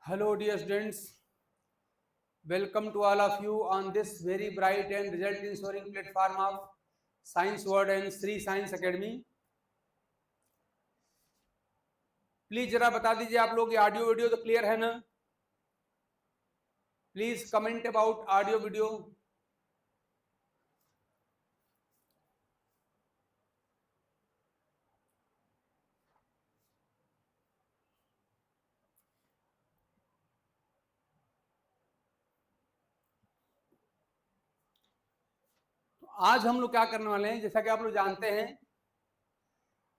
Hello dear students, welcome to all of you on this very bright and result ensuring platform of Science World and Sri Science Academy. Please जरा बता दीजिए आप लोग ये audio video तो clear है ना? Please comment about audio video. आज हम लोग क्या करने वाले हैं, जैसा कि आप लोग जानते हैं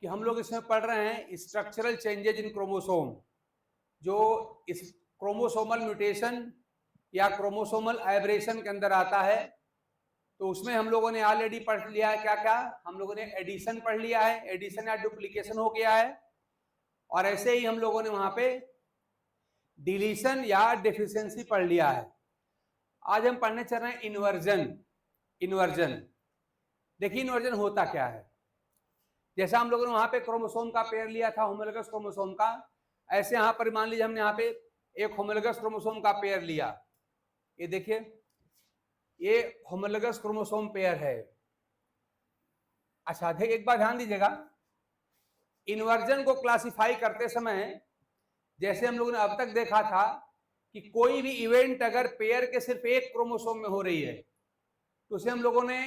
कि हम लोग इसमें पढ़ रहे हैं स्ट्रक्चरल चेंजेज इन क्रोमोसोम. जो इस क्रोमोसोमल म्यूटेशन या क्रोमोसोमल एब्रेशन के अंदर आता है, तो उसमें हम लोगों ने ऑलरेडी पढ़ लिया है. क्या क्या हम लोगों ने एडिशन पढ़ लिया है, एडिशन या डुप्लीकेशन हो गया है. और ऐसे ही हम लोगों ने वहां पे डिलीशन या डेफिशिएंसी पढ़ लिया है. आज हम पढ़ने चल रहे हैं इन्वर्जन. इन्वर्जन देखिए इन्वर्जन होता क्या है. जैसा हम लोगों ने वहां पे क्रोमोसोम का पेयर लिया था, होमोलोगस क्रोमोसोम का, ऐसे यहां पर मान लीजिए हमने यहाँ पे एक होमोलोगस क्रोमोसोम का पेयर लिया. ये देखिए ये होमोलोगस क्रोमोसोम पेयर है. अच्छा देखिए एक बार ध्यान दीजिएगा, इन्वर्जन को क्लासिफाई करते समय जैसे हम लोगों ने अब तक देखा था कि कोई भी इवेंट अगर पेयर के सिर्फ एक क्रोमोसोम में हो रही है तो उसे हम लोगों ने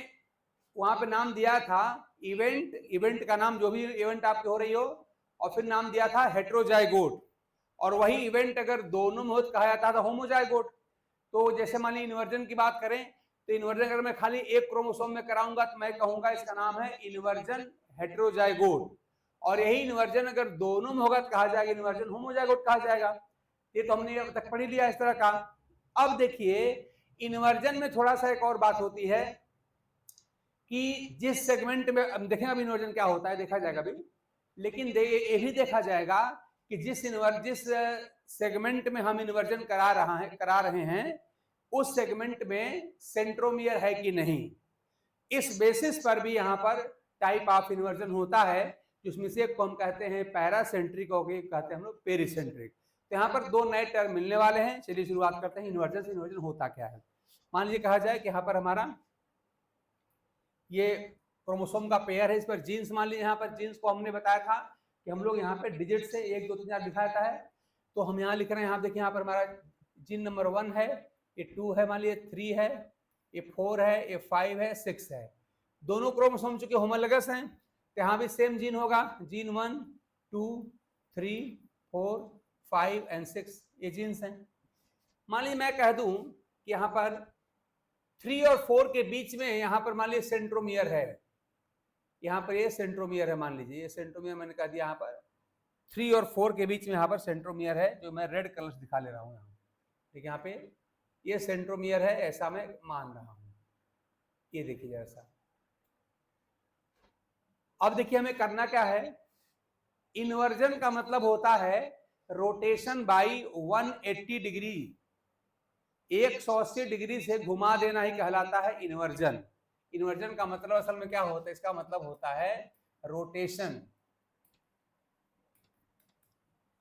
वहां पे नाम दिया था इवेंट. इवेंट का नाम जो भी इवेंट आपकी हो रही हो, और फिर नाम दिया था हेट्रोजाइगोट. और वही इवेंट अगर दोनों में हो तो कहा जाता था होमोजाइगोट. तो जैसे मान ली इन्वर्जन की बात करें तो इन्वर्जन अगर मैं खाली एक क्रोमोसोम में कराऊंगा तो मैं कहूंगा इसका नाम है इन्वर्जन हेट्रोजाइगोट. और यही इन्वर्जन अगर दोनों में होगा तो कहा जाएगा इन्वर्जन होमोजाइगोट कहा जाएगा. ये तो हमने अब तक पढ़ लिया इस तरह का. अब देखिए इन्वर्जन में थोड़ा सा एक और बात होती है कि जिस सेगमेंट में देखें अब इन्वर्जन क्या होता है देखा जाएगा अभी, लेकिन ये भी देखा जाएगा कि जिस सेगमेंट में हम इन्वर्जन करा रहे हैं उस सेगमेंट में सेंट्रोमियर है कि नहीं. इस बेसिस पर भी यहाँ पर टाइप ऑफ इन्वर्जन होता है, जिसमें से एक को हम कहते हैं पैरासेंट्रिक और एक कहते हैं हम लोग पेरिसेंट्रिक. तो यहाँ पर दो नए टर्म मिलने वाले हैं. चलिए शुरुआत करते हैं इन्वर्जन से. इन्वर्जन होता क्या है. मान लीजिए कहा जाए कि यहाँ पर हमारा ये क्रोमोसोम का पेयर है, इस पर जीन्स मान लीजिए. यहाँ पर जीन्स को हमने बताया था कि हम लोग यहाँ पे डिजिट से 1 2 3 4 दिखाता है, तो हम यहाँ लिख रहे हैं. यहाँ देखिए यहाँ पर हमारा जीन नंबर 1 है, ये 2 है, मान लीजिए 3 है, ये 4 है, ये 5 है, 6 है. दोनों क्रोमोसोम चूंकि होमोलोगस हैं तो यहाँ भी सेम जीन होगा. जीन 1 2 3 4 5 एंड 6 ये जीन्स हैं. मान लीजिए मैं कह दूं कि यहाँ पर 3 और 4 के बीच में यहाँ पर मान लीजिए सेंट्रोमियर है. यहाँ पर ये सेंट्रोमियर है, मान लीजिए ये सेंट्रोमियर मैंने कह दिया. यहाँ पर 3 और 4 के बीच में यहाँ पर सेंट्रोमियर है, जो मैं रेड कलर से दिखा ले रहा हूँ यहाँ. ठीक है, यहाँ पे ये सेंट्रोमियर है ऐसा मैं मान रहा हूँ. ये देखिए जैसा. अब देखिए हमें करना क्या है. इन्वर्जन का मतलब होता है रोटेशन बाई 180 डिग्री. 180 डिग्री से घुमा देना ही कहलाता है इन्वर्जन. इन्वर्जन का मतलब असल में क्या होता है, इसका मतलब होता है रोटेशन.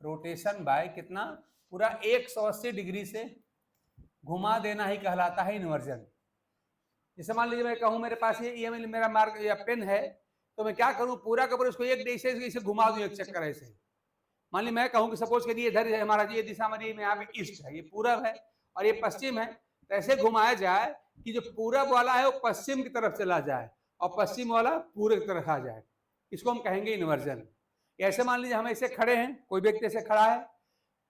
रोटेशन बाय कितना, पूरा 180 डिग्री से घुमा देना ही कहलाता है इन्वर्जन. जैसे मान लीजिए मैं कहूं मेरे पास ये मेरा मार्क या पेन है, तो मैं क्या करूं पूरा का पूरा इसको एक दिशा से घुमा दूं एक चक्कर ऐसे. मान ली मैं कहूं कि सपोज करिए इधर है हमारा, ये दिशा हमारी में यहाँ पे ईस्ट है, ये पूरब है और ये पश्चिम है, तो ऐसे घुमाया जाए कि जो पूरब वाला है वो पश्चिम की तरफ चला जाए और पश्चिम वाला पूर्व की तरफ आ जाए. इसको हम कहेंगे इन्वर्जन. ऐसे मान लीजिए हम ऐसे खड़े हैं, कोई व्यक्ति ऐसे खड़ा है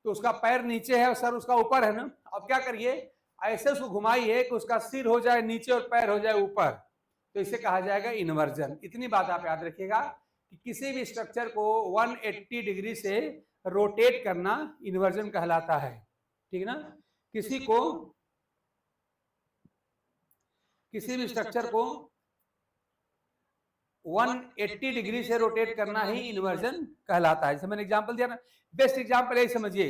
तो उसका पैर नीचे है और सर उसका ऊपर है ना. अब क्या करिए, ऐसे उसको घुमाइए कि उसका सिर हो जाए नीचे और पैर हो जाए ऊपर, तो इसे कहा जाएगा इन्वर्जन. इतनी बात आप याद रखिएगा कि किसी भी स्ट्रक्चर को 180 डिग्री से रोटेट करना इन्वर्जन कहलाता है. ठीक है ना. किसी भी स्ट्रक्चर को 180 डिग्री से रोटेट करना ही इन्वर्जन कहलाता है. जैसे मैंने एग्जांपल दिया ना, बेस्ट एग्जांपल यही समझिए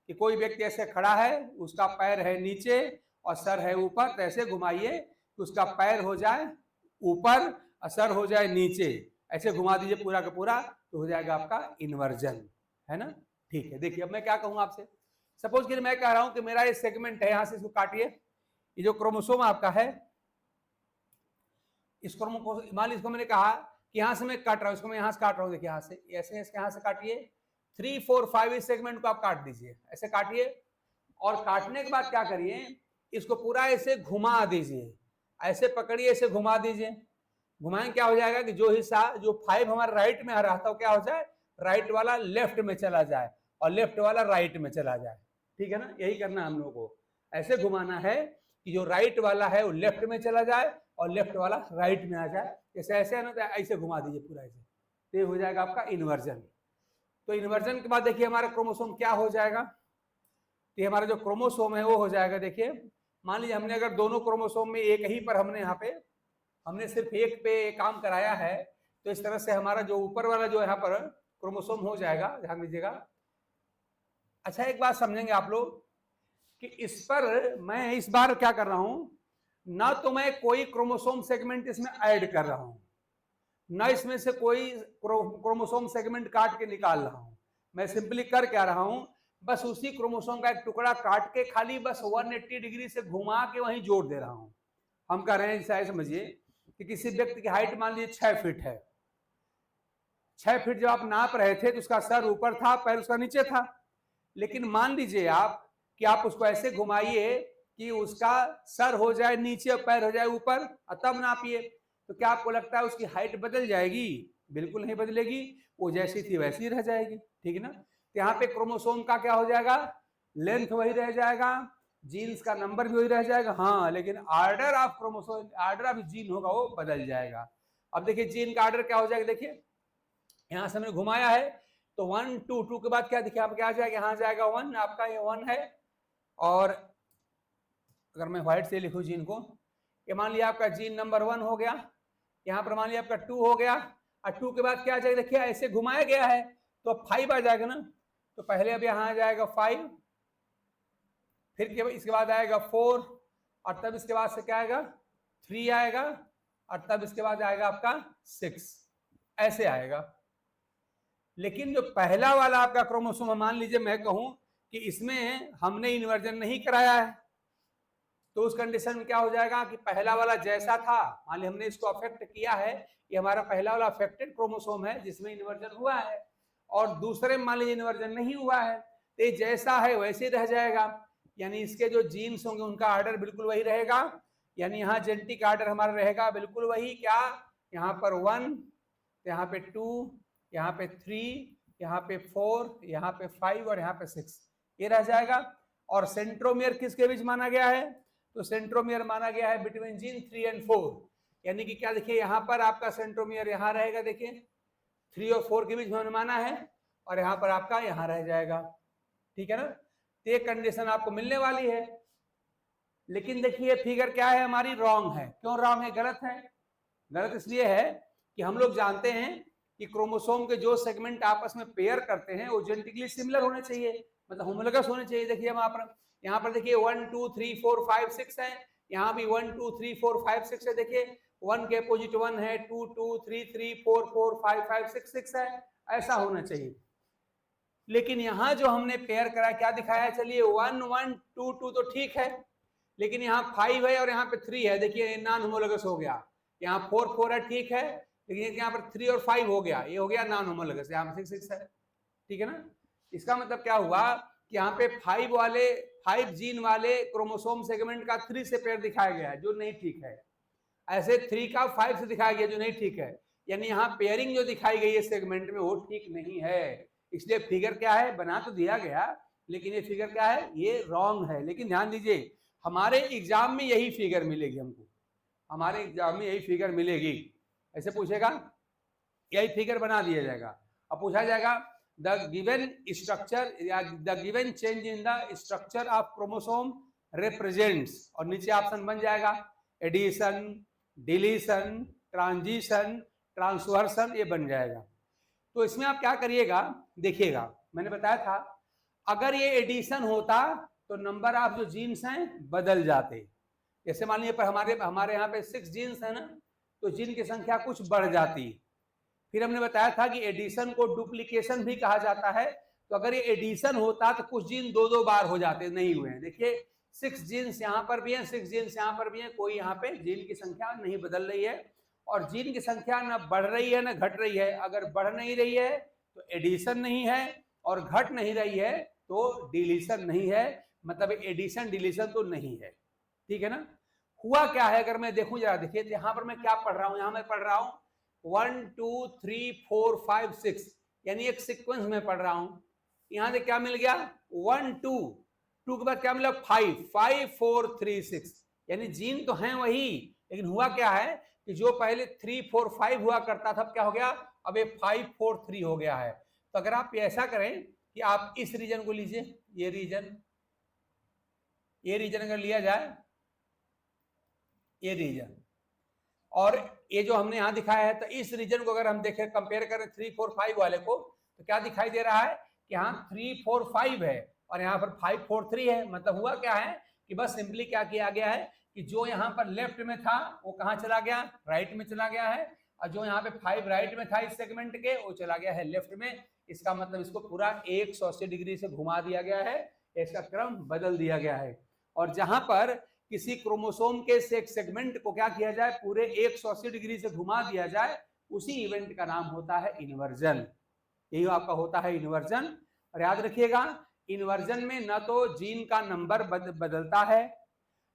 कि कोई व्यक्ति ऐसे खड़ा है, उसका पैर है नीचे और सर है ऊपर, तो ऐसे घुमाइए कि उसका पैर हो जाए ऊपर और सर हो जाए नीचे. ऐसे घुमा दीजिए पूरा का पूरा, तो हो जाएगा आपका इन्वर्जन. है ना. ठीक है, देखिए अब मैं क्या कहूँ आपसे. सपोज कि मैं कह रहा हूं कि मेरा ये सेगमेंट है, यहां से इसको काटिए, ये जो क्रोमोसोम आपका है, इस क्रोमोसोम, मान लीजिए इसको मैंने कहा कि यहां से मैं काट रहा हूं, इसको मैं यहां से काट रहा हूं, देखिए यहां से, ऐसे इसके यहां से काटिए, 3, 4, 5 इस सेगमेंट को आप काट दीजिए, ऐसे काटिए, और काटने के बाद क्या करिए, इसको पूरा ऐसे घुमा दीजिए, ऐसे पकड़िए, ऐसे घुमा दीजिए, घुमाएं, क्या हो जाएगा कि जो हिस्सा, जो 5 हमारा राइट में आ रहा था, वो क्या हो जाए, राइट वाला लेफ्ट में चला जाए और लेफ्ट वाला राइट में चला जाए, ठीक है ना। यही करना हम लोगों को, ऐसे घुमाना है कि जो राइट वाला है वो लेफ्ट में चला जाए और लेफ्ट वाला राइट में आ जाए, जैसे ऐसे है ना, तो ऐसे घुमा दीजिए पूरा ऐसे, तो ये हो जाएगा आपका इन्वर्जन। तो इन्वर्जन के बाद देखिए हमारा क्रोमोसोम क्या हो जाएगा, तो हमारा जो क्रोमोसोम है वो हो जाएगा, देखिए मान लीजिए हमने अगर दोनों क्रोमोसोम में एक ही पर हमने यहाँ पे, हमने सिर्फ एक पे काम कराया है, तो इस तरह से हमारा जो ऊपर वाला जो यहाँ पर क्रोमोसोम हो जाएगा, ध्यान दीजिएगा। अच्छा एक बात समझेंगे आप लोग कि इस पर मैं इस बार क्या कर रहा हूं, ना तो मैं कोई क्रोमोसोम सेगमेंट इसमें ऐड कर रहा हूं, ना इसमें से कोई क्रोमोसोम सेगमेंट काट के निकाल रहा हूं, मैं सिंपली कर क्या रहा हूं, बस उसी क्रोमोसोम का एक टुकड़ा काट के खाली बस 180 डिग्री से घुमा के वहीं जोड़ दे रहा हूं। हम कर रहे हैं, जैसे समझिए कि किसी व्यक्ति की हाइट मान लीजिए 6 फीट है, 6 फीट जब आप नाप रहे थे तो उसका सर ऊपर था, पैर उसका नीचे था, लेकिन मान लीजिए आप कि आप उसको ऐसे घुमाइए कि उसका सर हो जाए नीचे और पैर हो जाए ऊपर, और तब नापिए, तो क्या आपको लगता है उसकी हाइट बदल जाएगी? बिल्कुल नहीं बदलेगी, वो जैसी थी वैसी रह जाएगी, ठीक है ना। तो यहाँ पे क्रोमोसोम का क्या हो जाएगा, लेंथ वही रह जाएगा, जीन्स का नंबर भी वही रह जाएगा, हाँ, लेकिन order of chromosome, order of gene होगा वो बदल जाएगा। अब देखिए जीन का ऑर्डर क्या हो जाएगा, देखिए यहां से हमने घुमाया है तो 1 2 2 के बाद क्या देखिए आप क्या आ जाएगा, यहाँ जाएगा 1, आपका ये 1 है, और अगर मैं व्हाइट से लिखूं जीन को, ये मान लिया आपका जीन नंबर 1 हो गया, यहाँ पर मान लिया आपका 2 हो गया, और 2 के बाद क्या आ जाएगा, देखिए ऐसे घुमाया गया है तो अब 5 आ जाएगा ना, तो पहले अब यहाँ आ जाएगा 5, फिर इसके बाद आएगा 4, और तब इसके बाद से क्या आएगा 3 आएगा, और तब इसके बाद आएगा आपका 6, ऐसे आएगा। लेकिन जो पहला वाला आपका क्रोमोसोम, मान लीजिए मैं कहूं कि इसमें हमने इन्वर्जन नहीं कराया है, तो उस कंडीशन में क्या हो जाएगा कि पहला वाला जैसा था, मान लीजिए हमने इसको अफेक्ट किया है, ये हमारा पहला वाला अफेक्टेड क्रोमोसोम है जिसमें इन्वर्जन हुआ है, और दूसरे में मान लीजिए इन्वर्जन नहीं हुआ है, तो ये जैसा है वैसे ही रह जाएगा, यानी इसके जो जीन्स होंगे उनका ऑर्डर बिल्कुल वही रहेगा, यानी यहाँ जेनेटिक ऑर्डर हमारा रहेगा बिल्कुल वही, क्या, यहाँ पर 1, यहाँ पे 2, यहाँ पे 3, यहाँ पे 4, यहाँ पे 5 और यहाँ पे 6, ये रह जाएगा। और सेंट्रोमियर किसके बीच माना गया है, तो सेंट्रोमियर माना गया है बिटवीन जीन 3 और 4, यानी कि क्या देखिए यहाँ पर आपका सेंट्रोमियर यहाँ रहेगा, देखिए 3 और 4 के बीच में माना है, और यहाँ पर आपका यहाँ रह जाएगा, ठीक है ना। तो ये कंडीशन आपको मिलने वाली है। लेकिन देखिए फिगर क्या है हमारी, रॉन्ग है। क्यों रॉन्ग है, गलत है? गलत इसलिए है कि हम लोग जानते हैं कि क्रोमोसोम के जो सेगमेंट आपस में पेयर करते हैं वो जेनेटिकली सिमिलर होने चाहिए, मतलब होमोलोगस होने चाहिए। देखिए हम यहाँ पर देखिए 1 2 3 4 5 6 है, यहाँ भी 1 2 3 4 5 6 है, देखिए 1 के अपोजिट 1 है, 2 2 3 3 4 4 5 5 6 6 है, ऐसा होना चाहिए। लेकिन यहाँ जो हमने पेयर करा क्या दिखाया, चलिए 1 1 2 2 तो ठीक है, लेकिन यहाँ 5 है और यहाँ पे 3 है, देखिए नॉन होमोलोगस हो गया। यहाँ 4 4 है, ठीक है, लेकिन यहाँ पर 3 और 5 हो गया, ये हो गया नॉन होमोलोगस, यहाँ पर 6 6 है, ठीक है ना। इसका मतलब क्या हुआ कि यहाँ पे 5 जीन वाले क्रोमोसोम सेगमेंट का 3 से पेयर दिखाया गया है, जो नहीं ठीक है। ऐसे 3 का 5 से दिखाया गया, जो नहीं ठीक है। यानी यहाँ पेयरिंग जो दिखाई गई है सेगमेंट में वो ठीक नहीं है, इसलिए फिगर क्या है, बना तो दिया गया लेकिन ये फिगर क्या है, ये रॉन्ग है। लेकिन ध्यान दीजिए हमारे एग्जाम में यही फिगर मिलेगी हमको, हमारे एग्जाम में यही फिगर मिलेगी। ऐसे पूछेगा, यही फिगर बना दिया जाएगा। अब पूछा जाएगा द गिवन स्ट्रक्चर या the given change in the structure of chromosome represents, और नीचे ऑप्शन बन जाएगा एडिशन, डिलीशन, ट्रांजिशन, ट्रांसवर्सन, ये बन जाएगा। तो इसमें आप क्या करिएगा, देखिएगा मैंने बताया था अगर ये एडिशन होता तो नंबर ऑफ जो जीन्स हैं बदल जाते। जैसे मान लीजिए पर हमारे यहाँ पे 6 जीन्स है ना, तो जीन की संख्या कुछ बढ़ जाती। फिर हमने बताया था कि एडिशन को डुप्लीकेशन भी कहा जाता है, तो अगर ये एडिशन होता तो कुछ जीन दो दो बार हो जाते, नहीं हुए हैं। देखिए 6 जीन्स यहाँ पर भी हैं, 6 जीन्स यहाँ पर भी हैं, कोई यहाँ पे जीन की संख्या नहीं बदल रही है, और जीन की संख्या ना बढ़ रही है ना घट रही है। अगर बढ़ नहीं रही है तो एडिशन नहीं है, और घट नहीं रही है तो डिलीशन नहीं है, मतलब एडिशन डिलीशन तो नहीं है, ठीक है ना। हुआ क्या है अगर मैं देखूं जरा, देखिए यहाँ पर मैं क्या पढ़ रहा हूँ, यहाँ मैं पढ़ रहा हूँ 1 2 3 4 5 6, यानी एक सीक्वेंस में पढ़ रहा हूँ। यहाँ से क्या मिल गया 1 2, 2 के बाद क्या मिला 5 5 4 3 6, यानी जीन तो हैं वही, लेकिन हुआ क्या है कि जो पहले 3 4 5 हुआ करता था, क्या हो गया, अब ये 5 4 3 हो गया है। तो अगर आप ऐसा करें कि आप इस रीजन को लीजिए, ये रीजन अगर लिया जाए, ये रीजन, और ये जो हमने यहां दिखाया है, तो इस रीजन को अगर हम देखें, कंपेयर करें 3 4 5 वाले को, तो क्या दिखाई दे रहा है कि यहाँ 3 4 5 है और यहाँ पर 5 4 3 है। मतलब हुआ क्या है कि बस सिंपली क्या किया गया है कि जो यहाँ पर लेफ्ट में था वो कहाँ चला गया, राइट में चला गया है, और जो यहाँ पे 5 राइट में था इस सेगमेंट के, वो चला गया है लेफ्ट में। इसका मतलब इसको पूरा 180 डिग्री से घुमा दिया गया है, इसका क्रम बदल दिया गया है। और जहां पर किसी क्रोमोसोम के सेगमेंट को क्या किया जाए, पूरे 180 डिग्री से घुमा दिया जाए, उसी इवेंट का नाम होता है इन्वर्जन। यही आपका होता है इन्वर्जन। और याद रखिएगा, इन्वर्जन में न तो जीन का नंबर बदलता है,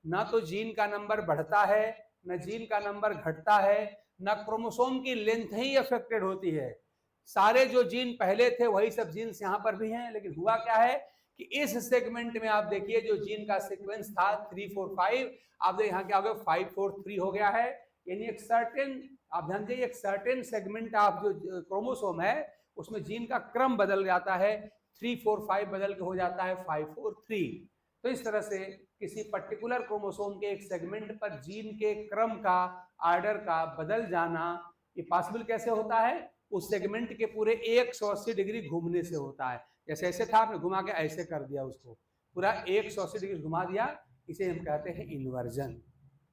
न तो जीन का नंबर बढ़ता है, न जीन का नंबर घटता है, न क्रोमोसोम की लेंथ ही अफेक्टेड होती है। सारे जो जीन पहले थे वही सब जीन्स यहाँ पर भी हैं, लेकिन हुआ क्या है कि इस सेगमेंट में आप देखिए जो जीन का सीक्वेंस था 3 4 5, आप यहाँ क्या हो गया 5 4 3 हो गया है। यानी एक सर्टेन, आप ध्यान दीजिए, एक सर्टेन सेगमेंट ऑफ जो क्रोमोसोम है उसमें जीन का क्रम बदल जाता है, 3 4 5 बदल के हो जाता है 5 4 3। तो इस तरह से किसी पर्टिकुलर क्रोमोसोम के एक सेगमेंट पर जीन के क्रम का, आर्डर का बदल जाना, ये पॉसिबल कैसे होता है, उस सेगमेंट के पूरे 180 डिग्री घूमने से होता है। जैसे ऐसे था, आपने घुमा के ऐसे कर दिया, उसको पूरा 180 डिग्री घुमा दिया, इसे हम कहते हैं इन्वर्जन,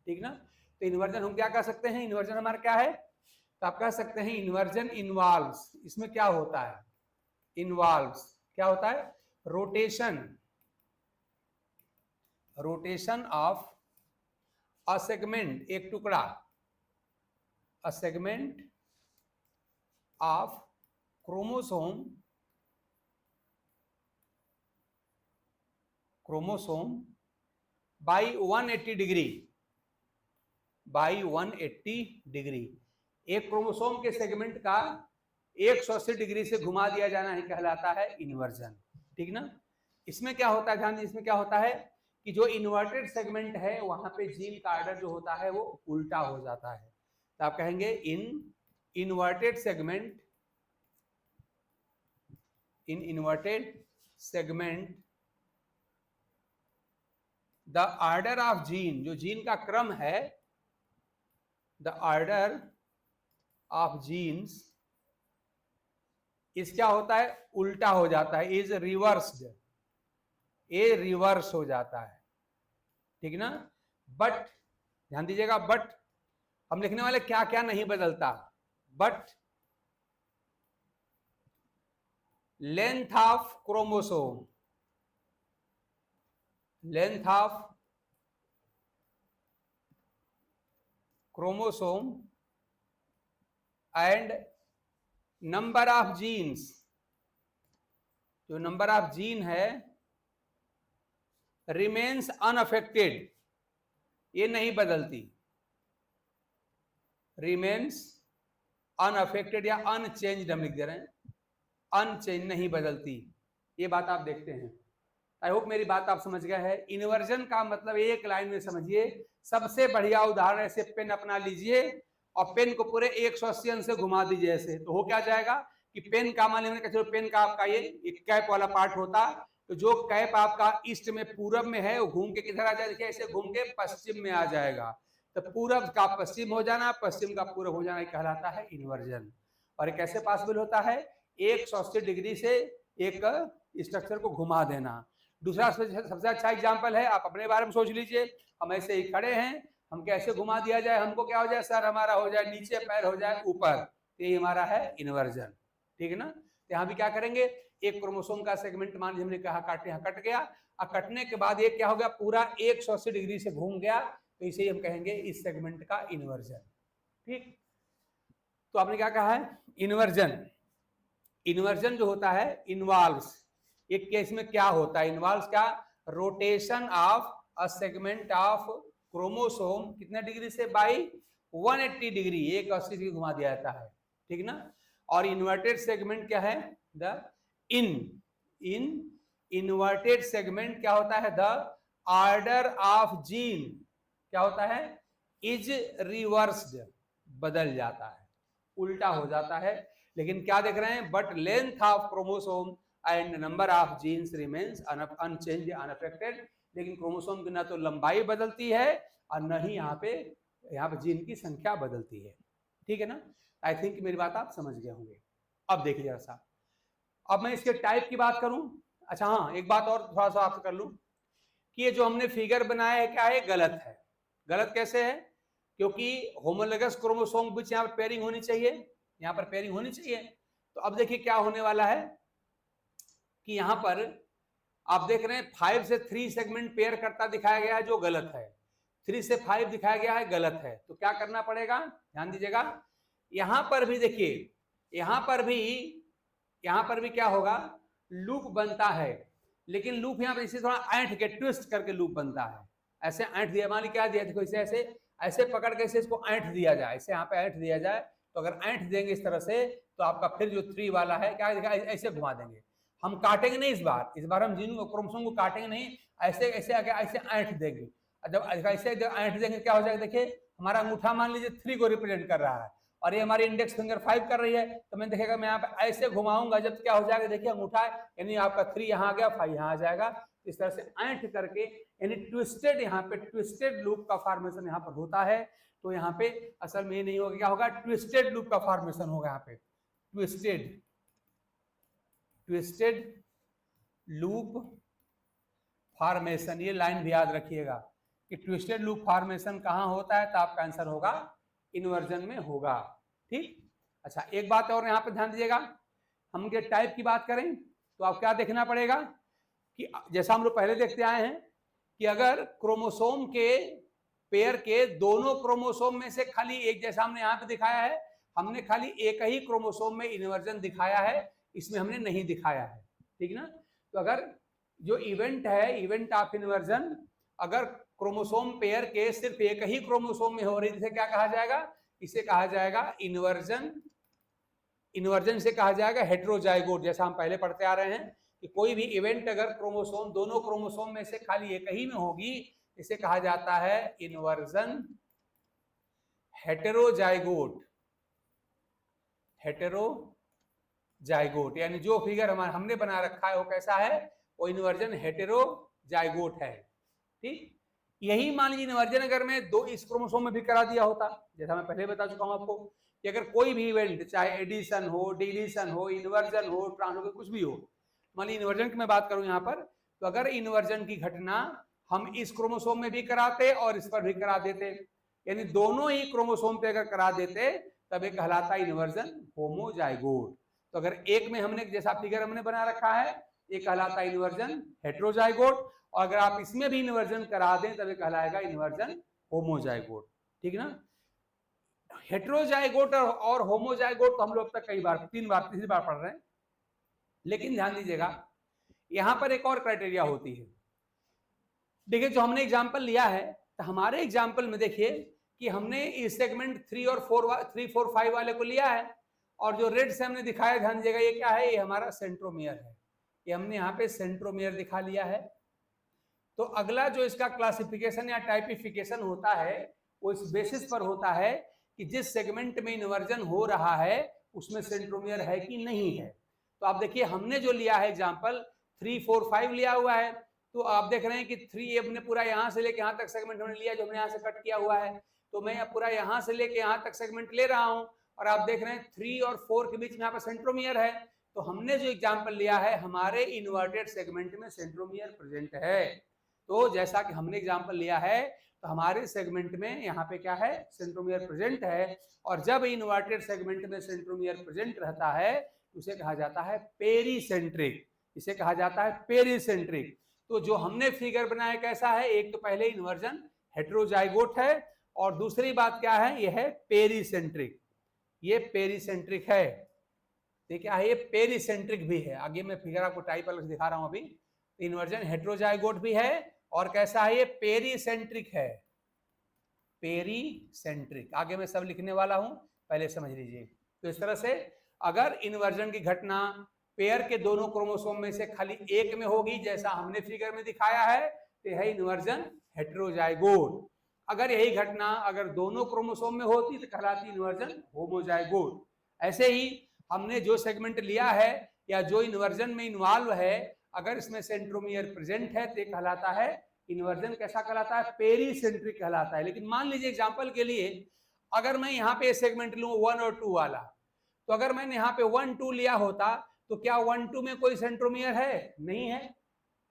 ठीक ना। तो इन्वर्जन हम क्या कह सकते हैं, इन्वर्जन हमारा क्या है, तो आप कह सकते हैं इन्वर्जन इन्वॉल्व्स, इसमें क्या होता है, इन्वॉल्व्स क्या होता है, रोटेशन ऑफ अ सेगमेंट, एक टुकड़ा, a segment of chromosome by 180 degree, by 180 degree. एक क्रोमोसोम के सेगमेंट का 180 डिग्री से घुमा दिया जाना ही कहलाता है इन्वर्जन, ठीक ना। इसमें क्या होता है, ध्यान, इसमें क्या होता है कि जो इन्वर्टेड सेगमेंट है वहां पे जीन का आर्डर जो होता है वो उल्टा हो जाता है। तो आप कहेंगे in inverted segment the order of gene, जो जीन का क्रम है, द आर्डर ऑफ जीन्स इस क्या होता है, उल्टा हो जाता है, इज रिवर्स्ड, ये रिवर्स हो जाता है, ठीक ना। बट ध्यान दीजिएगा, बट हम लिखने वाले क्या क्या नहीं बदलता, but length of chromosome, length of chromosome and number of genes, जो नंबर ऑफ जीन है रिमेन्स अनअफेक्टेड, ये नहीं बदलती, रिमेन्स अनअफेक्टेड या अनचेंज्ड हम लिख दे रहे हैं, अनचेंज, नहीं बदलती, ये बात आप देखते हैं। आई होप मेरी बात आप समझ गए हैं। इन्वर्जन का मतलब एक लाइन में समझिए, सबसे बढ़िया उदाहरण ऐसे पेन अपना लीजिए और पेन को पूरे 180 अंश से घुमा दीजिए ऐसे, तो हो क्या जाएगा कि पेन का, मान लीजिए चलो पेन का आपका ये एक कैप वाला पार्ट होता, तो जो कैप आपका ईस्ट में पूरब में है वो घूम के किधर आ जाए, देखिए ऐसे घूम के पश्चिम में आ जाएगा, तो पूरब का पश्चिम हो जाना, पश्चिम का पूरब हो जाना, कहलाता है इन्वर्जन। और ये कैसे पॉसिबल होता है, 180 डिग्री से एक स्ट्रक्चर को घुमा देना। दूसरा सबसे अच्छा एग्जांपल है, आप अपने बारे में सोच लीजिए, हम ऐसे ही खड़े हैं, हम कैसे घुमा दिया जाए, हमको क्या हो जाए, सर हमारा हो जाए नीचे, पैर हो जाए ऊपर, तो ये हमारा है इन्वर्जन, ठीक है ना। तो यहाँ भी क्या करेंगे, एक क्रोमोसोम का सेगमेंट मान लीजिए हमने कहा काटे, यहाँ कट गया, और कटने के बाद ये क्या हो गया, पूरा 180 डिग्री से घूम गया, तो इसे हम कहेंगे इस सेगमेंट का इन्वर्जन। ठीक, तो आपने क्या कहा है, इन्वर्जन। इन्वर्जन जो होता है इन्वॉल्व्स, एक केस में क्या होता है, इन्वॉल्व्स क्या, rotation of a segment of chromosome कितने डिग्री से, बाई 180 डिग्री, 180 डिग्री घुमा दिया जाता है, ठीक ना। और इन्वर्टेड सेगमेंट क्या है, द इन इन्वर्टेड सेगमेंट क्या होता है, द ऑर्डर ऑफ जीन क्या होता है, इज रिवर्स्ड, बदल जाता है, उल्टा हो जाता है। लेकिन क्या देख रहे हैं, but length of chromosome and number of genes remains unchanged unaffected, लेकिन क्रोमोसोम की ना तो लंबाई बदलती है और न ही यहाँ पे जीन की संख्या बदलती है, ठीक है ना। आई थिंक मेरी बात आप समझ गए होंगे। अब देखिए जरा सा, अब मैं इसके टाइप की बात करूं। अच्छा हाँ, एक बात और थोड़ा सा आपसे कर लूं कि ये जो हमने फिगर बनाया है क्या है, गलत है। गलत कैसे है, क्योंकि होमोलोगस क्रोमोसोम बीच यहाँ पर पेयरिंग होनी चाहिए, यहाँ पर पेयरिंग होनी चाहिए। तो अब देखिए क्या होने वाला है कि यहाँ पर आप देख रहे हैं 5 से 3 सेगमेंट पेयर करता दिखाया गया है, जो गलत है। 3 से 5 दिखाया गया है, गलत है। तो क्या करना पड़ेगा, ध्यान दीजिएगा, यहां पर भी देखिए, यहां पर भी क्या होगा, लूप बनता है, लेकिन लूप यहाँ पर इसे थोड़ा ऐंठ के ट्विस्ट करके लूप बनता है। ऐसे ऐंठ दिया, मान ली क्या दिया, देखो इसे ऐसे ऐसे पकड़ के इसे इसको ऐंठ दिया जाए, इसे यहाँ पे ऐंठ दिया जाए, तो अगर ऐंठ देंगे इस तरह से तो आपका फिर जो 3 वाला है क्या दिखा, ऐसे घुमा देंगे। हम काटेंगे नहीं, इस बार हम जीन क्रोमोसोम को काटेंगे नहीं, ऐसे ऐसे आगे ऐसे ऐंठ देंगे। जब ऐसे ऐंठ देंगे क्या हो जाएगा, देखिए हमारा अंगूठा मान लीजिए 3 को रिप्रेजेंट कर रहा है और ये हमारी इंडेक्स फिंगर 5 कर रही है, तो मैं देखेगा मैं यहाँ पे ऐसे घुमाऊंगा, जब क्या हो जाएगा, देखिए अंगूठा यानी आपका 3 यहाँ आ गया, 5 यहाँ आ जाएगा। इस तरह से ऐंठ करके यानी ट्विस्टेड, यहाँ पे ट्विस्टेड लूप का फॉर्मेशन यहाँ पर होता है। तो यहाँ पे असल में ये नहीं होगा, क्या होगा, ट्विस्टेड लूप का फॉर्मेशन होगा यहाँ पे, ट्विस्टेड लूप फॉर्मेशन। ये लाइन भी याद रखिएगा कि ट्विस्टेड लूप फॉर्मेशन कहाँ होता है, तो आपका आंसर होगा इन्वर्जन में होगा। ठीक, अच्छा एक बात और यहाँ पे ध्यान दीजिएगा, हम ये टाइप की बात करें तो आप क्या देखना पड़ेगा कि जैसा हम लोग पहले देखते आए हैं कि अगर क्रोमोसोम के पेयर के दोनों क्रोमोसोम में से खाली एक, जैसा हमने यहाँ पे दिखाया है, हमने खाली एक ही क्रोमोसोम में इन्वर्जन दिखाया है, इसमें हमने नहीं दिखाया है, ठीक ना। तो अगर जो इवेंट है, इवेंट ऑफ इन्वर्जन, अगर क्रोमोसोम पेयर के सिर्फ एक ही क्रोमोसोम में हो रही है, क्या कहा जाएगा, इसे कहा जाएगा इन्वर्जन। इन्वर्जन से कहा जाएगा हेटेरोजाइगोट, जैसा हम पहले पढ़ते आ रहे हैं कि कोई भी इवेंट अगर क्रोमोसोम, दोनों क्रोमोसोम में से खाली एक ही में होगी, इसे कहा जाता है इन्वर्जन हेटेरोजाइगोट। हेटेरोजाइगोट यानी जो फिगर हमने बना रखा है वो कैसा है, वो इन्वर्जन हेटेरोजाइगोट है। ठीक, यही मान लीजिए इन्वर्जन अगर मैं दो इस क्रोमोसोम में भी करा दिया होता, जैसा मैं पहले बता चुका हूं आपको कि अगर कोई भी इवेंट, चाहे एडिशन हो, डिलीशन हो, इन्वर्जन हो, ट्रांसलोकेशन, कुछ भी हो, मान लीजिए इन्वर्जन की मैं बात करूं यहाँ पर, तो अगर इन्वर्जन की घटना हम इस क्रोमोसोम में भी कराते और इस पर भी करा देते, यानी दोनों ही क्रोमोसोम पे अगर करा देते, तब ये कहलाता इन्वर्जन होमोजाइगोट। तो अगर एक में हमने, जैसा फिगर हमने बना रखा है, ये कहलाता इन्वर्जन हेटेरोजाइगोट, और अगर आप इसमें भी इन्वर्जन करा दें तब ये कहलाएगा इन्वर्जन होमोजाइगोट। ठीक ना। हेटेरोजाइगोट और होमोजाइगोट तो हम लोग तक कई बार, 3 बार, तीसरी बार पढ़ रहे हैं, लेकिन ध्यान दीजिएगा यहां पर एक और क्राइटेरिया होती है। देखिए जो हमने एग्जाम्पल लिया है, तो हमारे एग्जाम्पल में देखिए कि हमने इस सेगमेंट 3 और 4 5 वाले को लिया है, और जो रेड से हमने दिखाया, ध्यान दीजिएगा ये क्या है, ये हमारा सेंट्रोमियर है, ये हमने यहाँ पे सेंट्रोमियर दिखा लिया है। तो अगला जो इसका क्लासिफिकेशन या टाइपिफिकेशन होता है, वो इस बेसिस पर होता है कि जिस सेगमेंट में इन्वर्जन हो रहा है उसमें सेंट्रोमियर है कि नहीं है। तो आप देखिए हमने जो लिया है एग्जाम्पल 3 4 5 लिया हुआ है, तो आप देख रहे हैं कि 3 हमने पूरा यहाँ से लेके यहाँ तक सेगमेंट हमने लिया, जो हमने यहाँ से कट किया हुआ है, तो मैं पूरा यहाँ से लेके यहाँ तक सेगमेंट ले रहा हूँ, और आप देख रहे हैं 3 और 4 के बीच में यहाँ पर सेंट्रोमियर है। तो हमने जो एग्जाम्पल लिया है, हमारे इन्वर्टेड सेगमेंट में सेंट्रोमियर प्रेजेंट है। तो जैसा कि हमने एग्जाम्पल लिया है, तो हमारे सेगमेंट में यहाँ पे क्या है, सेंट्रोमियर प्रेजेंट है, और जब इन्वर्टेड सेगमेंट में सेंट्रोमियर प्रेजेंट रहता है उसे कहा जाता है पेरीसेंट्रिक, इसे कहा जाता है पेरीसेंट्रिक। तो जो हमने फिगर बनाया कैसा है, एक तो पहले इन्वर्जन हेटेरोजाइगोट है और दूसरी बात क्या है, यह है पेरीसेंट्रिक, ये पेरीसेंट्रिक है। ठीक है, ये पेरीसेंट्रिक भी है। आगे मैं फिगर आपको टाइप अलग दिखा रहा हूं अभी। इन्वर्जन हेटेरोजाइगोट भी है और कैसा है, ये पेरीसेंट्रिक है, पेरीसेंट्रिक। आगे मैं सब लिखने वाला हूं, पहले समझ लीजिए। तो इस तरह से अगर इन्वर्जन की घटना पेयर के दोनों क्रोमोसोम में से खाली एक में होगी, जैसा हमने फिगर में दिखाया है, तो यह इन्वर्जन हेटेरोजाइगोट। अगर यही घटना अगर दोनों क्रोमोसोम में होती तो कहलाती इन्वर्जन होमोजाइगोट। ऐसे ही हमने जो सेगमेंट लिया है या जो इन्वर्जन में इन्वॉल्व है, अगर इसमें सेंट्रोमियर प्रेजेंट है तो कहलाता है इन्वर्जन, कैसा कहलाता है, पेरीसेंट्रिक कहलाता है। लेकिन मान लीजिए एग्जांपल के लिए, अगर मैं यहाँ पे सेगमेंट लूं 1 और 2 वाला, तो अगर मैंने यहाँ पे 1, 2 लिया होता तो क्या 1, 2 में कोई सेंट्रोमियर है, नहीं है।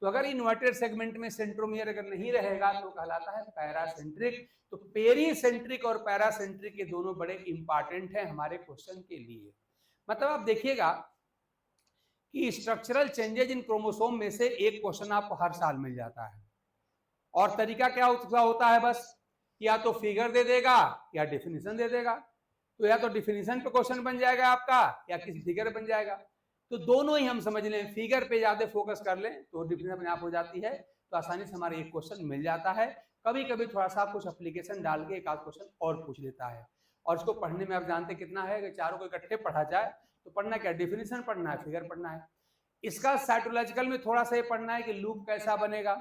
तो अगर इन्वर्टेड सेगमेंट में सेंट्रोमियर अगर नहीं रहेगा तो कहलाता है पैरासेंट्रिक। तो पेरीसेंट्रिक और पैरासेंट्रिक ये दोनों बड़े इंपॉर्टेंट हैं हमारे क्वेश्चन के लिए। मतलब आप देखिएगा कि स्ट्रक्चरल चेंजेज इन क्रोमोसोम में से एक क्वेश्चन आपको हर साल मिल जाता है, और तरीका क्या होता है, बस या तो फिगर दे देगा या डेफिनेशन दे देगा। तो या तो डेफिनेशन पे क्वेश्चन बन जाएगा आपका या किसी फिगर बन जाएगा। तो दोनों ही हम समझ लें, फिगर पे ज्यादा फोकस कर लें तो डेफिनेशन अपने आप हो जाती है, तो आसानी से हमारा एक क्वेश्चन मिल जाता है। कभी कभी थोड़ा सा कुछ एप्लीकेशन डाल के एक आध क्वेश्चन और पूछ लेता है, और इसको पढ़ने में आप जानते कितना है कि चारों को इकट्ठे पढ़ा जाए तो पढ़ना क्या, डेफिनेशन पढ़ना है, फिगर पढ़ना है। इसका साइटोलॉजिकल में थोड़ा सा ये पढ़ना है कि लूप कैसा बनेगा।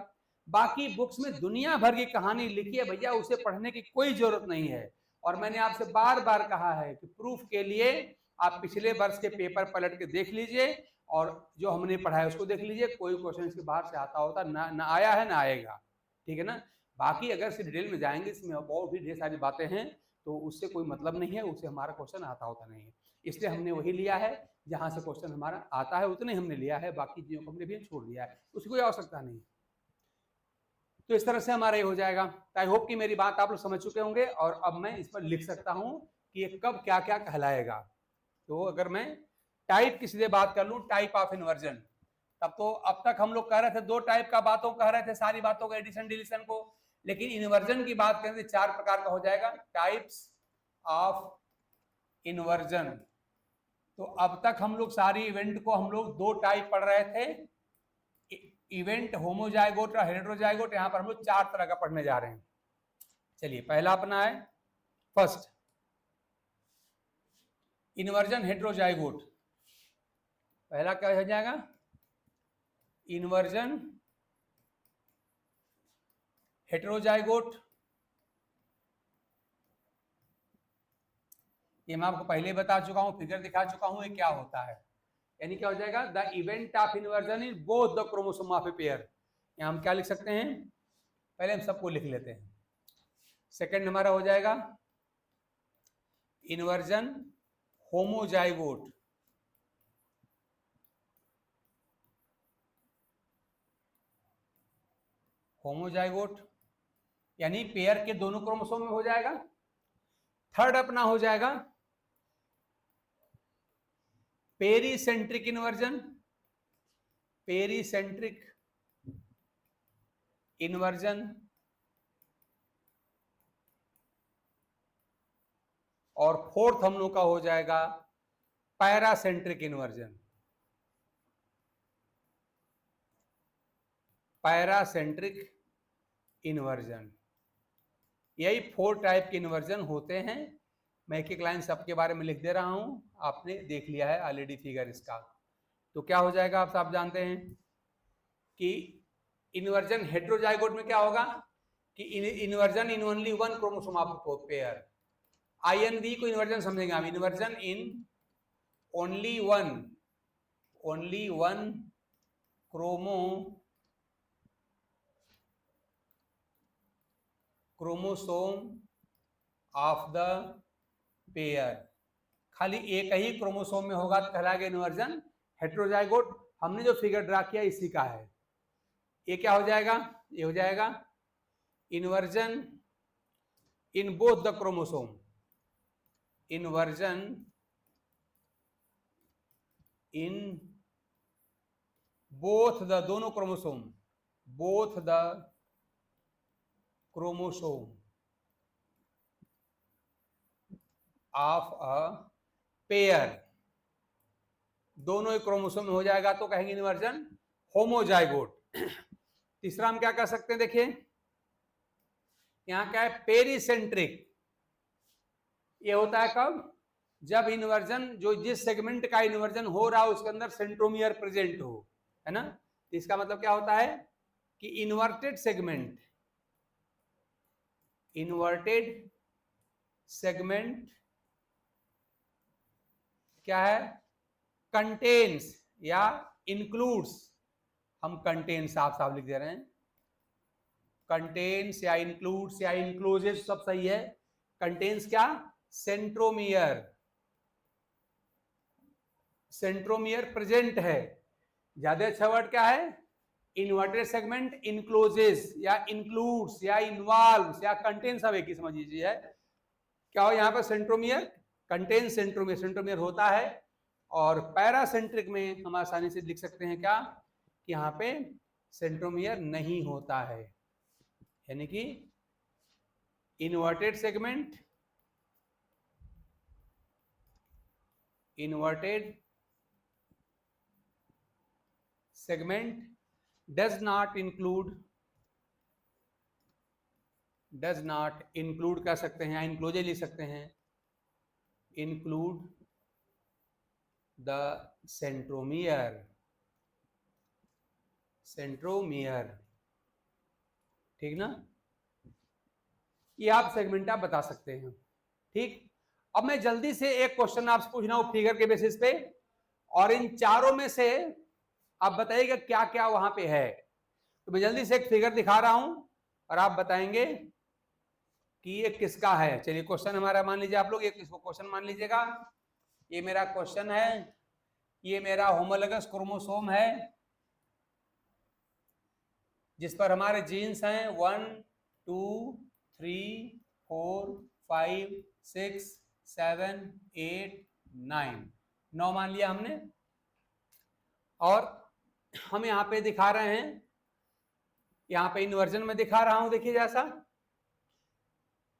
बाकी बुक्स में दुनिया भर की कहानी लिखी है भैया, उसे पढ़ने की कोई जरूरत नहीं है। और मैंने आपसे बार बार कहा है कि प्रूफ के लिए आप पिछले वर्ष के पेपर पलट के देख लीजिए और जो हमने पढ़ा है उसको देख लीजिए। कोई क्वेश्चन इसके बाहर से आता होता ना आया है ना आएगा, ठीक है ना। बाकी अगर से डिटेल में जाएंगे, इसमें और भी ढेर सारी बातें हैं, तो उससे कोई मतलब नहीं है, उससे हमारा क्वेश्चन आता होता नहीं है। इसलिए हमने वही लिया है जहां से क्वेश्चन हमारा आता है, उतने हमने लिया है, बाकी चीजों को हमने भी छोड़ दिया है, उसकी कोई आवश्यकता नहीं। तो इस तरह से हमारा ये हो जाएगा। आई होप कि मेरी बात आप लोग समझ चुके होंगे, और अब मैं इस पर लिख सकता हूं कि ये कब क्या क्या कहलाएगा। तो अगर मैं टाइप की सीधे बात कर लूं, टाइप ऑफ इन्वर्जन, तब तो अब तक हम लोग कह रहे थे दो टाइप का बातों कह रहे थे, सारी बातों का एडिशन डिलीशन को, लेकिन इन्वर्जन की बात करें तो 4 प्रकार का हो जाएगा, टाइप्स ऑफ इन्वर्जन। तो अब तक हम लोग सारी इवेंट को हम लोग 2 टाइप पढ़ रहे थे, इवेंट होमोजाइगोट और हेटेरोजाइगोट। यहां पर हम लोग 4 तरह का पढ़ने जा रहे हैं। चलिए, पहला अपना है फर्स्ट इन्वर्जन हेटेरोजाइगोट। पहला क्या हो जाएगा, इन्वर्जन हेटेरोजाइगोट। ये मैं आपको पहले बता चुका हूं, फिगर दिखा चुका हूं, ये क्या होता है। यानी क्या हो जाएगा, the event of inversion is both the chromosome of a pair. यहां हम क्या लिख सकते हैं, पहले हम सबको लिख लेते हैं। सेकंड हमारा हो जाएगा इन्वर्जन होमोजाइगोट। होमोजाइगोट यानी पेयर के दोनों क्रोमोसोम में हो जाएगा। थर्ड अपना हो जाएगा पेरीसेंट्रिक इन्वर्जन। Pericentric inversion. और फोर्थ हम लोग का हो जाएगा पैरासेंट्रिक इन्वर्जन। पैरासेंट्रिक इन्वर्जन, यही 4 टाइप के इन्वर्जन होते हैं। मैं एक एक लाइन सबके बारे में लिख दे रहा हूं, आपने देख लिया है ऑलरेडी फिगर इसका। तो क्या हो जाएगा, आप सब जानते हैं कि इन्वर्जन हेटेरोजाइगोट में क्या होगा कि inversion in only 1 chromosome of pair. INV को इन्वर्जन समझेंगे हम, inversion in only one chromosome of the pair. खाली एक ही क्रोमोसोम में होगा तो कहलाएगा इन्वर्जन हेटेरोजाइगोट। हमने जो फिगर ड्रा किया इसी का है। ये क्या हो जाएगा, ये हो जाएगा inversion in both the chromosome. Inversion in both the, दोनों chromosome, both the chromosome of a pair, दोनों ही क्रोमोसोम में हो जाएगा तो कहेंगे इन्वर्जन होमोजाइगोट। तीसरा हम क्या कह सकते हैं, देखिए यहां क्या है, पेरीसेंट्रिक। ये होता है कब, जब इन्वर्जन, जो जिस सेगमेंट का इन्वर्जन हो रहा है उसके अंदर सेंट्रोमियर प्रेजेंट हो, है ना। तो इसका मतलब क्या होता है कि इन्वर्टेड सेगमेंट, इन्वर्टेड सेगमेंट क्या है, कंटेन्स या इंक्लूड्स, हम कंटेन्स साफ साफ लिख दे रहे हैं, कंटेन्स या इंक्लूड्स या इंक्लोजेस सब सही है। कंटेन्स क्या, सेंट्रोमियर, सेंट्रोमियर प्रेजेंट है। ज्यादा अच्छा वर्ड क्या है, इन्वर्टेड सेगमेंट इनक्लोजेस या इंक्लूड्स या इन्वॉल्व्स या कंटेन, सब एक ही समझ लीजिए है। क्या हो यहाँ पर, सेंट्रोमियर कंटेन सेंट्रोमियर, सेंट्रोमियर होता है। और पैरासेंट्रिक में हम आसानी से लिख सकते हैं क्या, कि यहाँ पे सेंट्रोमियर नहीं होता है, यानी कि inverted segment, inverted segment does not include कह सकते हैं, इंक्लूज लिख सकते हैं, include the centromere, ठीक ना। ये आप सेगमेंट आप बता सकते हैं, ठीक। अब मैं जल्दी से एक क्वेश्चन आपसे पूछ रहा हूं फिगर के बेसिस पे, और इन चारों में से आप बताइएगा क्या क्या वहां पे है। तो मैं जल्दी से एक फिगर दिखा रहा हूं और आप बताएंगे कि ये किसका है। चलिए क्वेश्चन हमारा मान लीजिए, आप लोग एक इसको क्वेश्चन मान लीजिएगा, ये मेरा क्वेश्चन है, ये मेरा होमोलोगस क्रोमोसोम है जिस पर हमारे जीन्स हैं 1 2 3 4 5 6 7 8 9 मान लिया हमने। और हम यहाँ पे दिखा रहे हैं, यहाँ पे इन्वर्जन में दिखा रहा हूं, देखिए जैसा,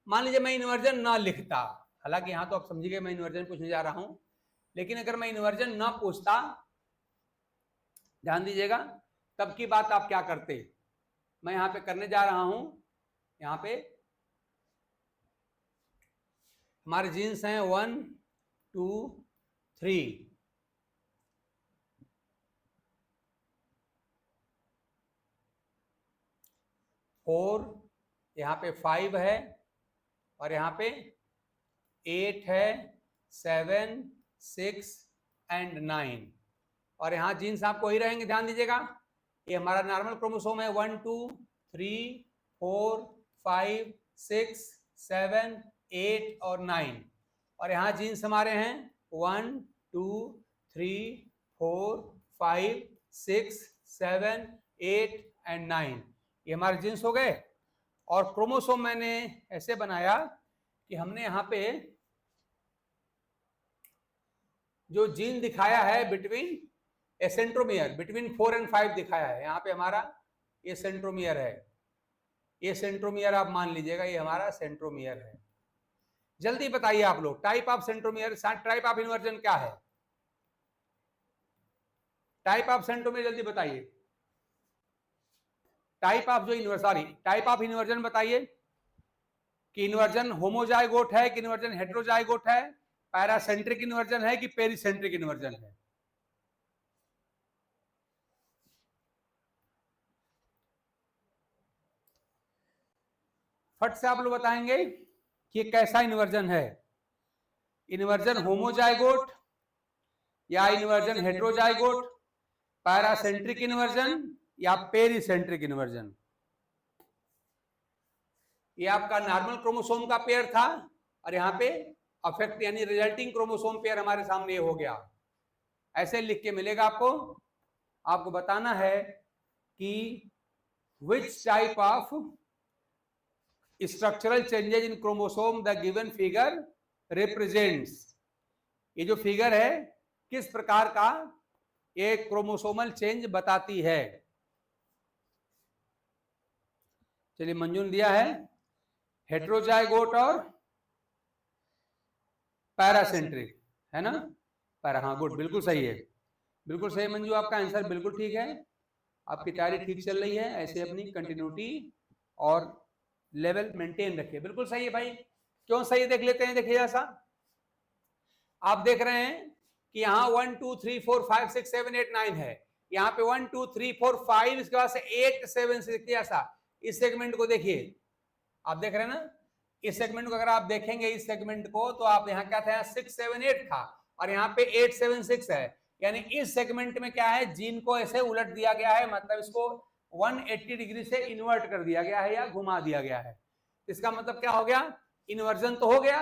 मान लीजिए मैं इन्वर्जन ना लिखता, हालांकि यहाँ तो आप समझिए मैं इन्वर्जन पूछने जा रहा हूं, लेकिन अगर मैं इन्वर्जन ना पूछता, ध्यान दीजिएगा, तब की बात आप क्या करते। मैं यहाँ पे करने जा रहा हूं, यहाँ पे हमारे जीन्स हैं 1 2 3, फोर, यहाँ पे 5 है, और यहाँ पे 8 है, 7 6 एंड 9, और यहाँ जीन्स आपको ही रहेंगे, ध्यान दीजिएगा। ये हमारा नॉर्मल क्रोमोसोम है 1 2 3 4 5 6 7 8 और 9, और यहाँ जीन्स हमारे हैं 1 2 3 4 5 6 7 8 एंड 9, ये हमारे जीन्स हो गए। और क्रोमोसोम मैंने ऐसे बनाया कि हमने यहाँ पे जो जीन दिखाया है बिटवीन सेंट्रोमियर, बिटवीन 4 एंड 5 दिखाया है, यहाँ पे हमारा ये सेंट्रोमियर है, ये सेंट्रोमियर आप मान लीजिएगा, ये हमारा सेंट्रोमियर है। जल्दी बताइए आप लोग, type of centromere, type of inversion क्या है, टाइप ऑफ सेंट्रोमियर जल्दी बताइए, टाइप ऑफ जो सॉरी टाइप ऑफ इन्वर्जन बताइए, कि इन्वर्जन होमोजाइगोट है कि इन्वर्जन हेटेरोजाइगोट है, पैरासेंट्रिक इन्वर्जन है कि पेरीसेंट्रिक इन्वर्जन है। फट से आप लोग बताएंगे कि ये कैसा इन्वर्जन है, इन्वर्जन होमोजाइगोट या इन्वर्जन हेटेरोजाइगोट, पैरासेंट्रिक इन्वर्जन या पेरीसेंट्रिक इन्वर्जन। ये आपका नॉर्मल क्रोमोसोम का पेयर था, और यहाँ पे अफेक्ट यानी रिजल्टिंग क्रोमोसोम पेयर हमारे सामने हो गया, ऐसे लिख के मिलेगा आपको। आपको बताना है कि which type of structural changes in chromosome the given figure represents. ये जो फिगर है किस प्रकार का एक क्रोमोसोमल चेंज बताती है। चलिए मंजू ने दिया है हेट्रोजाइगोट और पैरासेंट्रिक, है ना? पैरा, हाँ गुड, बिल्कुल सही है, बिल्कुल सही मंजू, आपका आंसर बिल्कुल ठीक है। आपकी तैयारी ठीक चल रही है, ऐसे अपनी कंटिन्यूटी और लेवल मेंटेन रखिए। बिल्कुल सही है भाई, क्यों सही देख लेते हैं, देखिए ऐसा आप देख रहे हैं कि यहाँ 1 2 3 4 5 6 7 8 9 है, यहाँ पे 1 2 3 4 5, इसके बाद से 8 7 6, ऐसा इस सेगमेंट को देखिए, आप देख रहे हैं ना, इस सेगमेंट को अगर आप देखेंगे इस सेगमेंट को, तो आप यहाँ क्या था, 6 7 8 था और यहाँ पे 8 7 6 है, यानी इस सेगमेंट में क्या है, जीन को ऐसे उलट दिया गया है, मतलब इसको 180 डिग्री से इन्वर्ट कर दिया गया है या घुमा दिया गया है। इसका मतलब क्या हो गया, इन्वर्जन तो हो गया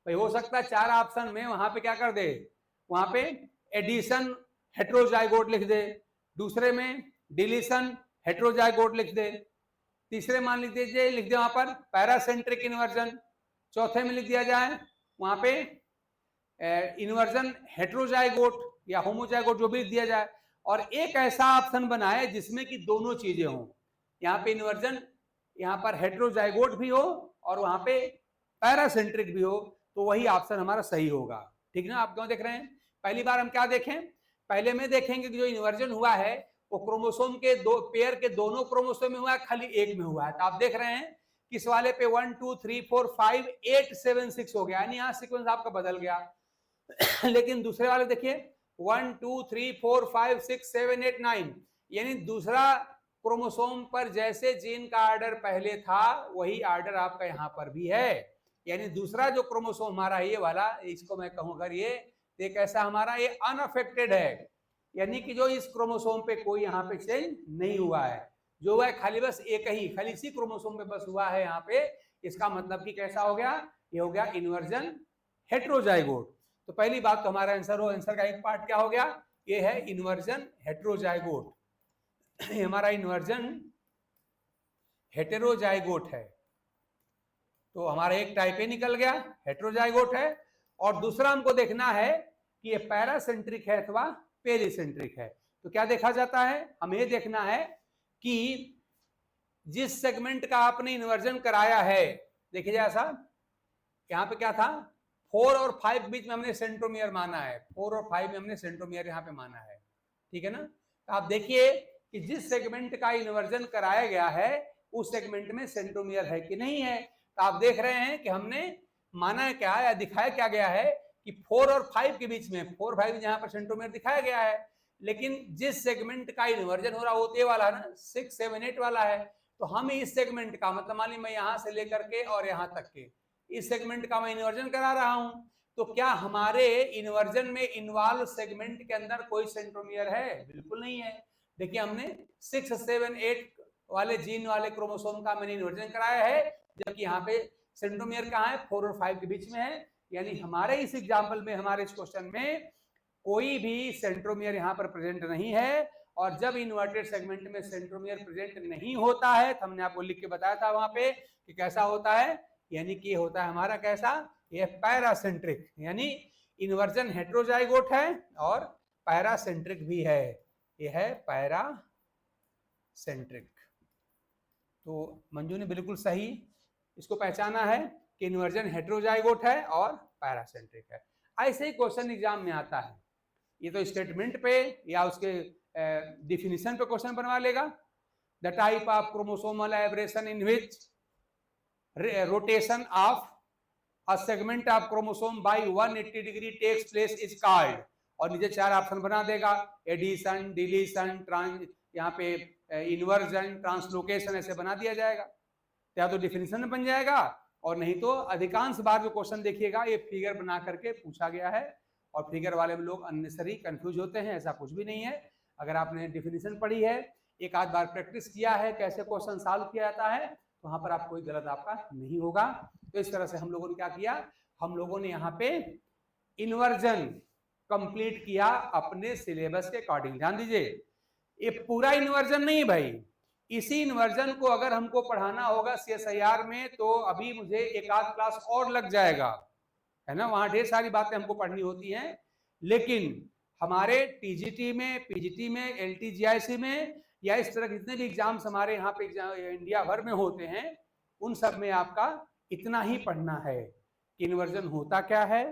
भाई। हो सकता है 4 ऑप्शन में वहां पे क्या कर दे, वहां पे एडिशन हेट्रोजाइगोट लिख दे, दूसरे में डिलीशन हेट्रोजाइगोट लिख दे, तीसरे मान लीजिए लिख दे वहां पर पैरासेंट्रिक इन्वर्जन, चौथे में लिख दिया जाए वहां पे इन्वर्जन हेट्रोजाइगोट या होमोजाइगोट, जो भी लिख दिया जाए, और एक ऐसा ऑप्शन बनाए जिसमें कि दोनों चीजें हों, यहाँ पे इन्वर्जन, यहाँ पर हेट्रोजाइगोट भी हो और वहां पे पैरासेंट्रिक भी हो, तो वही ऑप्शन हमारा सही होगा। ठीक ना, आप क्यों देख रहे हैं, पहली बार हम क्या देखें, पहले में देखेंगे कि जो इन्वर्जन हुआ है वो क्रोमोसोम के दो पेयर के दोनों क्रोमोसोम में हुआ है, खाली एक में हुआ है। तो आप देख रहे हैं किस वाले पे 1 2 3 4 5 8 7 6 हो गया, यानी यहाँ सीक्वेंस आपका बदल गया। लेकिन दूसरे वाले देखिए 1 2 3 4 5 6 7 8 9, यानी दूसरा क्रोमोसोम पर जैसे जीन का ऑर्डर पहले था वही ऑर्डर आपका यहाँ पर भी है, यानी दूसरा जो क्रोमोसोम हमारा ये वाला, इसको मैं कहूँ अगर ये कैसा हमारा ये अनअफेक्टेड है, यानी कि जो इस क्रोमोसोम पे कोई यहाँ पे चेंज नहीं हुआ है, जो हुआ है खाली बस एक ही, खाली इसी क्रोमोसोम पे बस हुआ है यहाँ पे, इसका मतलब कि कैसा हो गया, ये हो गया इन्वर्जन हेट्रोजाइगोट। तो पहली बात तो हमारा आंसर हो, आंसर का एक पार्ट क्या हो गया, ये है इन्वर्जन हेट्रोजाइगोट, हमारा इन्वर्जन हेटेरोजाइगोट है, तो हमारा एक टाइप ए निकल गया, हेट्रोजाइगोट है, और दूसरा हमको देखना है कि ये पैरासेंट्रिक है अथवा पेरिसेंट्रिक है। तो क्या देखा जाता है, हमें ये देखना है कि जिस सेगमेंट का आपने इन्वर्जन कराया है, देखिए ऐसा यहाँ पे क्या था, 4 और 5 बीच में हमने सेंट्रोमियर माना है, 4 और 5 में हमने सेंट्रोमियर यहाँ पे माना है, ठीक है ना। तो आप देखिए कि जिस सेगमेंट का इन्वर्जन कराया गया है उस सेगमेंट में सेंट्रोमियर है कि नहीं है। तो आप देख रहे हैं कि हमने माना है क्या या दिखाया क्या गया है कि 4 और 5 के बीच में 4 5 यहाँ पर सेंट्रोमियर दिखाया गया है, लेकिन जिस सेगमेंट का इन्वर्जन हो रहा है वो ये वाला ना 6 7 8 वाला है। तो हम इस सेगमेंट का मतलब मान ली मैं यहाँ से लेकर के और यहाँ तक के इस सेगमेंट का मैं इन्वर्जन करा रहा हूं, तो क्या हमारे इन्वर्जन में इन्वॉल्व सेगमेंट के अंदर कोई सेंट्रोमियर है, बिल्कुल नहीं है। देखिए हमने 6 7 8 वाले जीन वाले क्रोमोसोम का मैंने इन्वर्जन कराया है, जबकि यहाँ पे सेंट्रोमियर कहाँ है, 4 और 5 के बीच में है, यानी हमारे इस एग्जाम्पल में, हमारे इस क्वेश्चन में कोई भी सेंट्रोमियर यहाँ पर प्रेजेंट नहीं है। और जब इन्वर्टेड सेगमेंट में सेंट्रोमियर प्रेजेंट नहीं होता है तो हमने आपको लिख के बताया था वहां पे कि कैसा होता है, यानी कि होता है हमारा कैसा, ये पैरासेंट्रिक, यानी इन्वर्जन हेट्रोजाइगोट है और पैरासेंट्रिक भी है, ये है पैरासेंट्रिक। तो मंजू ने बिल्कुल सही इसको पहचाना है कि इन्वर्जन हेट्रोजाइगोट है और पैरासेंट्रिक है। ऐसे ही क्वेश्चन एग्जाम में आता है, ये तो स्टेटमेंट पे या उसके डिफिनीशन पे क्वेश्चन बनवा लेगा। The type of chromosomal aberration in which rotation of a segment of chromosome by 180 degree takes place is called, और नीचे 4 ऑप्शन बना देगा, एडिशन, डिलीशन, यहाँ पे इन्वर्जन, ट्रांसलोकेशन, ऐसे बना दिया जाएगा। या तो डिफिनीशन बन जाएगा और नहीं तो अधिकांश बार जो क्वेश्चन देखिएगा ये फिगर बना करके पूछा गया है, और फिगर वाले में लोग अननेसेसरी कंफ्यूज होते हैं, ऐसा कुछ भी नहीं है। अगर आपने डिफिनीशन पढ़ी है, एक आध बार प्रैक्टिस किया है कैसे क्वेश्चन सॉल्व किया जाता है, तो वहां पर आप कोई गलत आपका नहीं होगा। तो इस तरह से हम लोगों ने क्या किया, हम लोगों ने यहाँ पे इन्वर्जन कंप्लीट किया अपने सिलेबस के अकॉर्डिंग। ध्यान दीजिए, ये पूरा इन्वर्जन नहीं भाई, इसी इन्वर्जन को अगर हमको पढ़ाना होगा CSIR में तो अभी मुझे एक आध क्लास और लग जाएगा, है ना, वहां ढेर सारी बातें हमको पढ़नी होती हैं। लेकिन हमारे टीजीटी में, पीजीटी में, एलटीजीआईसी में या इस तरह के जितने भी एग्जाम्स हमारे यहाँ पे इंडिया भर में होते हैं, उन सब में आपका इतना ही पढ़ना है कि इन्वर्जन होता क्या है,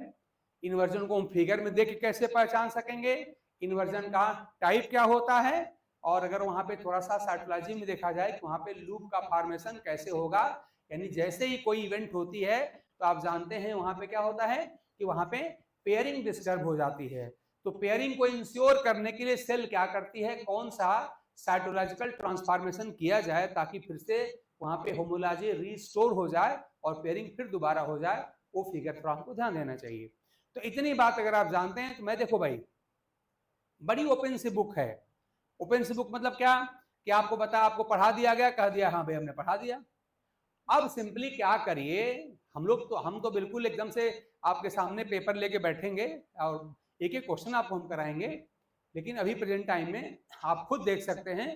इन्वर्जन को हम फिगर में देख के कैसे पहचान सकेंगे, इन्वर्जन का टाइप क्या होता है, और अगर वहां पे थोड़ा सा साइटोलॉजी में देखा जाए कि वहां पे लूप का फॉर्मेशन कैसे होगा, यानी जैसे ही कोई इवेंट होती है तो आप जानते हैं वहां पे क्या होता है कि वहां पे पेयरिंग डिस्टर्ब हो जाती है। तो पेयरिंग को इंश्योर करने के लिए सेल क्या करती है, कौन सा साइटोलॉजिकल ट्रांसफॉर्मेशन किया जाए ताकि फिर से वहां पे होमोलॉजी रिस्टोर हो जाए और पेयरिंग फिर दोबारा हो जाए, वो फिगर पर आपको ध्यान देना चाहिए। तो इतनी बात अगर आप जानते हैं तो मैं देखो भाई बड़ी ओपन सी बुक है। ओपन सी बुक मतलब क्या कि आपको बता, आपको पढ़ा दिया गया, कह दिया हाँ भाई हमने पढ़ा दिया। अब सिंपली क्या करिए, हम तो बिल्कुल एकदम से आपके सामने पेपर लेके बैठेंगे और एक एक क्वेश्चन आपको हम कराएंगे, लेकिन अभी प्रेजेंट टाइम में आप खुद देख सकते हैं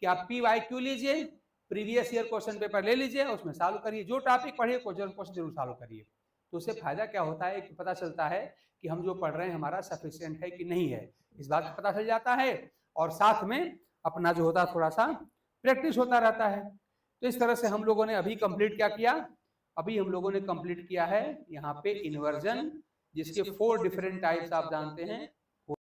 कि आप PYQ लीजिए, प्रीवियस ईयर क्वेश्चन पेपर ले लीजिए, उसमें सॉल्व करिए, जो टॉपिक पढ़िए क्वेश्चन जरूर सॉल्व करिए। तो उससे फायदा क्या होता है कि पता चलता है कि हम जो पढ़ रहे हैं हमारा सफिशिएंट है कि नहीं है, इस बात का पता चल जाता है, और साथ में अपना जो होता है थोड़ा सा प्रैक्टिस होता रहता है। तो इस तरह से हम लोगों ने अभी कंप्लीट क्या किया, अभी हम लोगों ने कंप्लीट किया है यहाँ पे इन्वर्जन, जिसके 4 डिफरेंट टाइप्स आप जानते हैं,